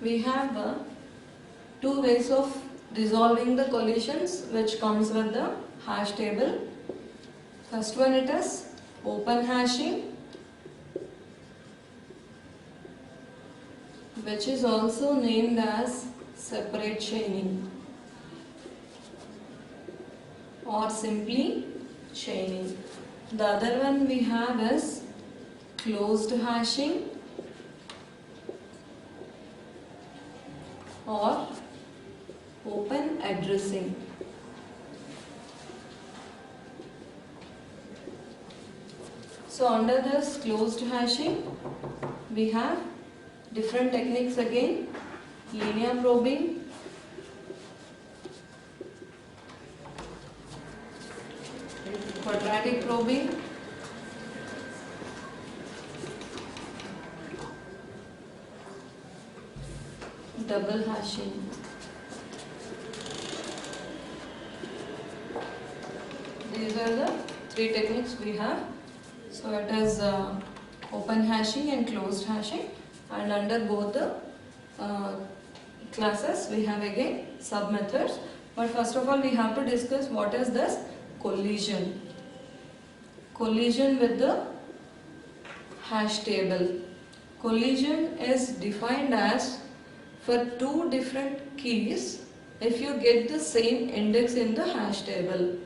we have two ways of resolving the collisions which comes with the hash table. First one, it is open hashing, which is also named as separate chaining or simply chaining. The other one we have is closed hashing or open addressing. So under this closed hashing, we have different techniques again: linear probing, quadratic probing, double hashing. These are the three techniques we have. So it is open hashing and closed hashing, and under both the classes we have again sub methods. But first of all, we have to discuss what is this collision. Collision with the hash table. Collision is defined as for two different keys if you get the same index in the hash table.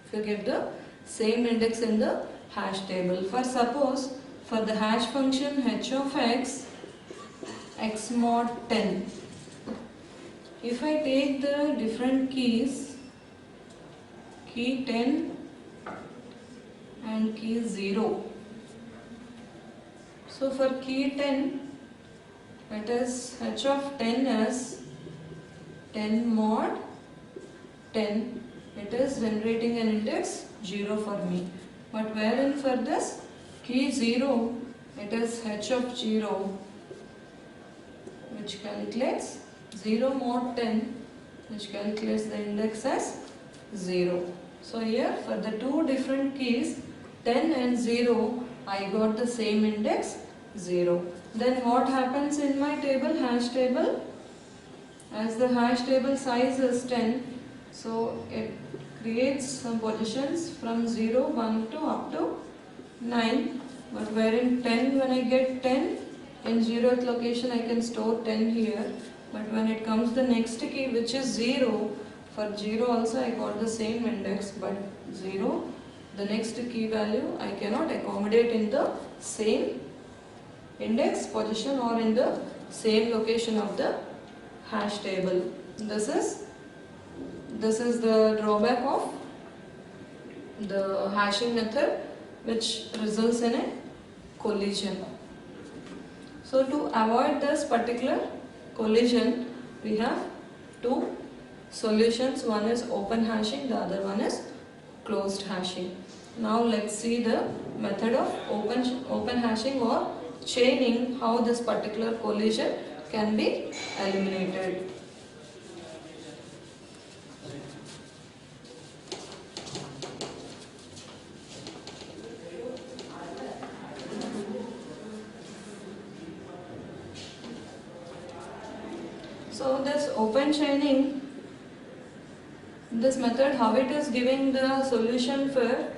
If you get the same index in the hash table. For suppose for the hash function h of x, x mod 10. If I take the different keys, key 10 and key 0. So for key 10, it is h of 10 is 10 mod 10. It is generating an index 0 for me. But wherein for this key 0, it is h of 0, which calculates 0 mod 10, which calculates the index as 0. So here for the two different keys 10 and 0, I got the same index 0. Then what happens in my table, hash table? As the hash table size is 10, so it creates some positions from 0, 1 to up to 9. But wherein 10, when I get 10, in 0th location I can store 10 here. But when it comes the next key, which is 0, for 0 also I got the same index, but 0, the next key value I cannot accommodate in the same index position or in the same location of the hash table. This is the drawback of the hashing method, which results in a collision. So to avoid this particular collision, we have two solutions. One is open hashing, the other one is closed hashing. Now let's see the method of open hashing or chaining, how this particular collision can be eliminated. So this open chaining, this method, how it is giving the solution for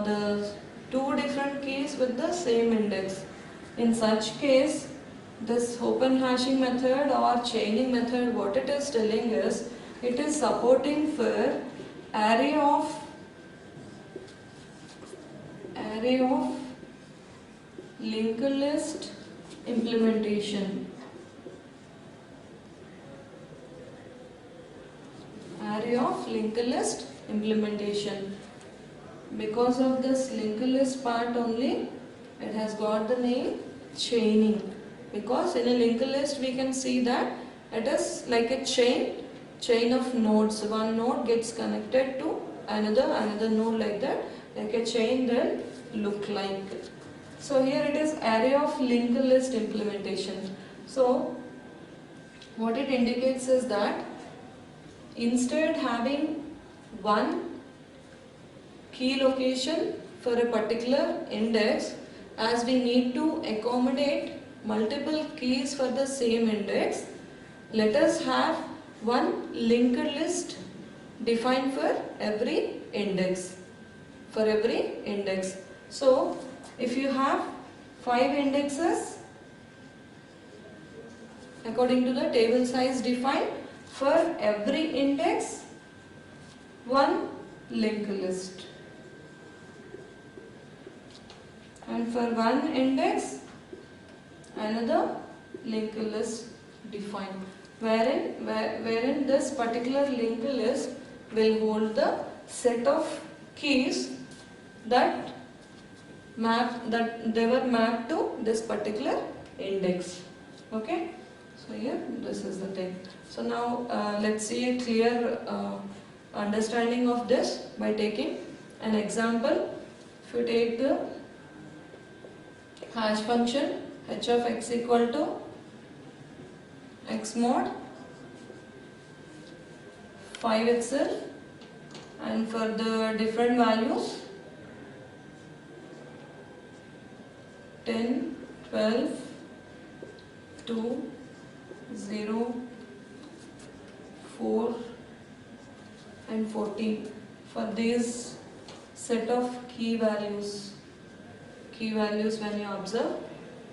the two different keys with the same index. In such case, this open hashing method or chaining method, what it is telling is, it is supporting for array of linked list implementation. Array of linked list implementation. Because of this linked list part only, it has got the name chaining. Because in a linked list we can see that it is like a chain of nodes. One node gets connected to another node, like that, like a chain then look like. So here it is array of linked list implementation. So what it indicates is that instead having one key location for a particular index, as we need to accommodate multiple keys for the same index, let us have one linked list defined for every index. So if you have 5 indexes according to the table size defined, for every index one linked list, and for one index another linked list defined, wherein this particular linked list will hold the set of keys that they were mapped to this particular index. Okay, so here this is the thing. So now let's see a clear understanding of this by taking an example. If you take the hash function h of x equal to x mod 5 itself, and for the different values 10, 12, 2, 0, 4 and 14, for these set of key values when you observe.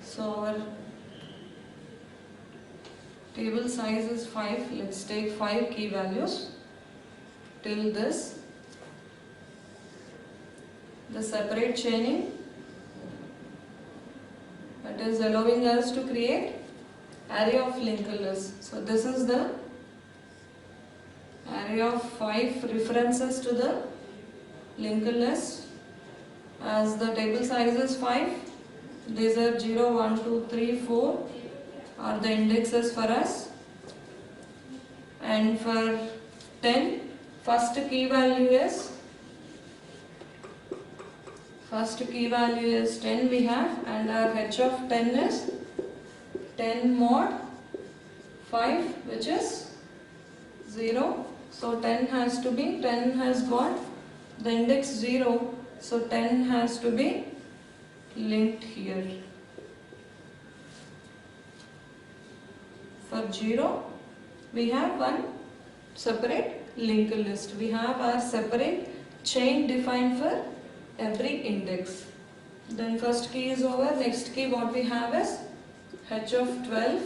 So our table size is 5. Let's take 5 key values till this. The separate chaining, that is allowing us to create array of linked lists. So this is the array of 5 references to the linked list. As the table size is 5, these are 0, 1, 2, 3, 4 are the indexes for us. And for 10, first key value is 10 we have, and our h of 10 is 10 mod 5, which is 0. So 10 has got the index 0, so 10 has to be linked here. For 0, we have one separate linked list. We have our separate chain defined for every index. Then first key is over. Next key what we have is h of 12.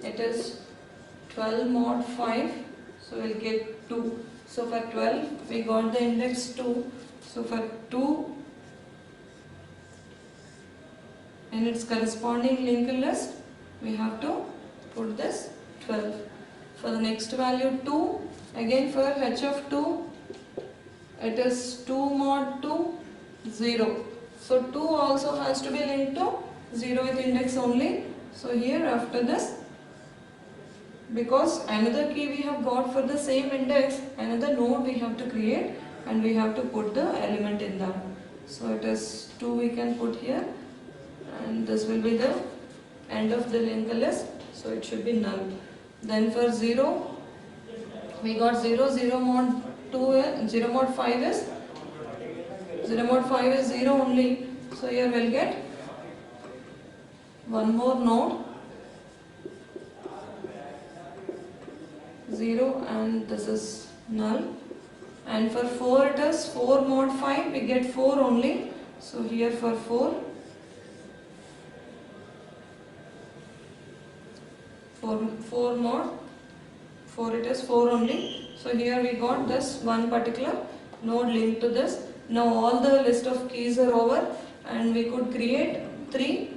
It is 12 mod 5. So we'll get 2. So for 12 we got the index 2. So for 2 in its corresponding linked list we have to put this 12. For the next value 2, again for h of 2 it is 2 mod 2, 0. So 2 also has to be linked to 0th index only. So here after this, because another key we have got for the same index, another node we have to create and we have to put the element in that. So it is 2 we can put here, and this will be the end of the linked list, so it should be null. Then for 0, we got 0, 0 mod 2, 0 mod 5 is 0 only. So here we'll get one more node 0, and this is null. And for 4 it is 4 mod 5, we get 4 only. So here for 4 mod 4, it is 4 only. So here we got this one particular node linked to this. Now all the list of keys are over, and we could create 3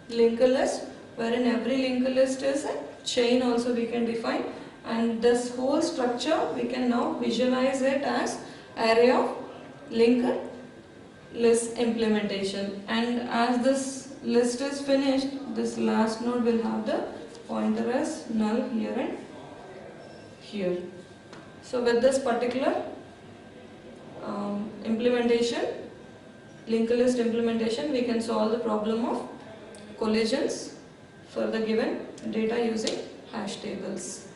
linked lists, wherein every linked list is a chain also we can define, and this whole structure we can now visualize it as array of linked list implementation. And as this list is finished, this last node will have the pointer as null here and here. So with this particular implementation, linked list implementation, we can solve the problem of collisions for the given data using hash tables.